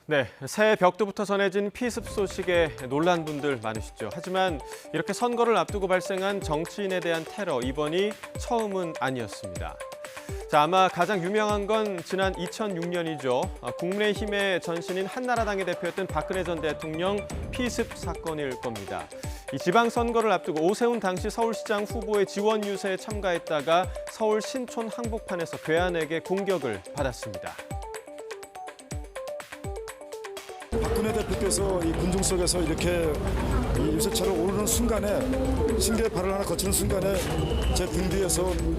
네, 새해 벽두부터 전해진 피습 소식에 놀란 분들 많으시죠. 하지만 이렇게 선거를 앞두고 발생한 정치인에 대한 테러, 이번이 처음은 아니었습니다. 자, 아마 가장 유명한 건 지난 2006년이죠. 국민의힘의 전신인 한나라당의 대표였던 박근혜 전 대통령 피습 사건일 겁니다. 이 지방선거를 앞두고 오세훈 당시 서울시장 후보의 지원 유세에 참가했다가 서울 신촌 한복판에서 괴한에게 공격을 받았습니다. 박근혜 대표께서 이 군중 속에서 이렇게 이 유세차를 오르는 순간에 신개발을 하나 거치는 순간에 제 등 뒤에서 그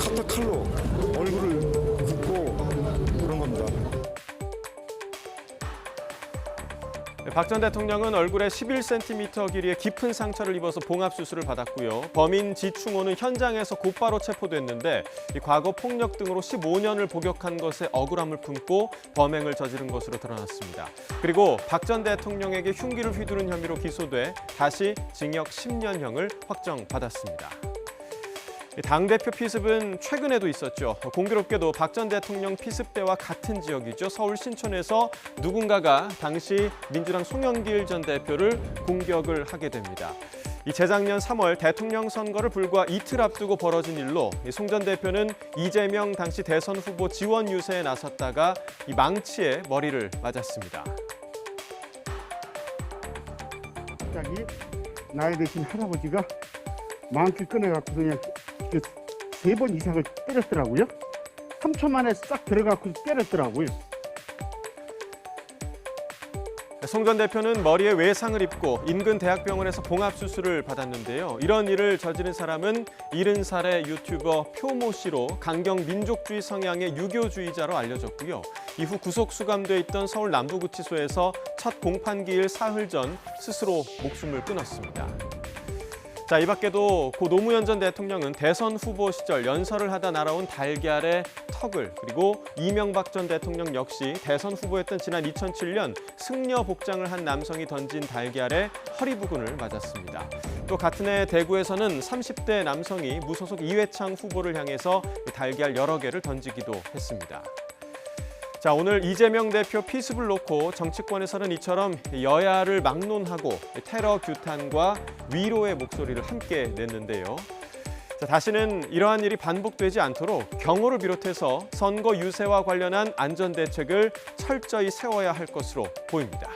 카터 칼로 얼굴을 긋고 그런 겁니다. 박 전 대통령은 얼굴에 11cm 길이의 깊은 상처를 입어서 봉합수술을 받았고요. 범인 지충호는 현장에서 곧바로 체포됐는데 과거 폭력 등으로 15년을 복역한 것에 억울함을 품고 범행을 저지른 것으로 드러났습니다. 그리고 박 전 대통령에게 흉기를 휘두른 혐의로 기소돼 다시 징역 10년형을 확정받았습니다. 당대표 피습은 최근에도 있었죠. 공교롭게도 박 전 대통령 피습 때와 같은 지역이죠. 서울 신촌에서 누군가가 당시 민주당 송영길 전 대표를 공격을 하게 됩니다. 이 재작년 3월 대통령 선거를 불과 이틀 앞두고 벌어진 일로 송 전 대표는 이재명 당시 대선 후보 지원 유세에 나섰다가 이 망치에 머리를 맞았습니다. 갑자기 나이 드신 할아버지가 망치 꺼내갖고 그냥 3번 이상을 때렸더라고요. 3초 만에 싹 들어가고 때렸더라고요. 송 전 대표는 머리에 외상을 입고 인근 대학병원에서 봉합수술을 받았는데요. 이런 일을 저지른 사람은 70살의 유튜버 표모 씨로 강경 민족주의 성향의 유교주의자로 알려졌고요. 이후 구속 수감돼 있던 서울 남부구치소에서 첫 공판기일 사흘 전 스스로 목숨을 끊었습니다. 자, 이 밖에도 고 노무현 전 대통령은 대선 후보 시절 연설을 하다 날아온 달걀의 턱을, 그리고 이명박 전 대통령 역시 대선 후보였던 지난 2007년 승려 복장을 한 남성이 던진 달걀에 허리 부근을 맞았습니다. 또 같은 해 대구에서는 30대 남성이 무소속 이회창 후보를 향해서 달걀 여러 개를 던지기도 했습니다. 자, 오늘 이재명 대표 피습을 놓고 정치권에서는 이처럼 여야를 막론하고 테러 규탄과 위로의 목소리를 함께 냈는데요. 자, 다시는 이러한 일이 반복되지 않도록 경호를 비롯해서 선거 유세와 관련한 안전 대책을 철저히 세워야 할 것으로 보입니다.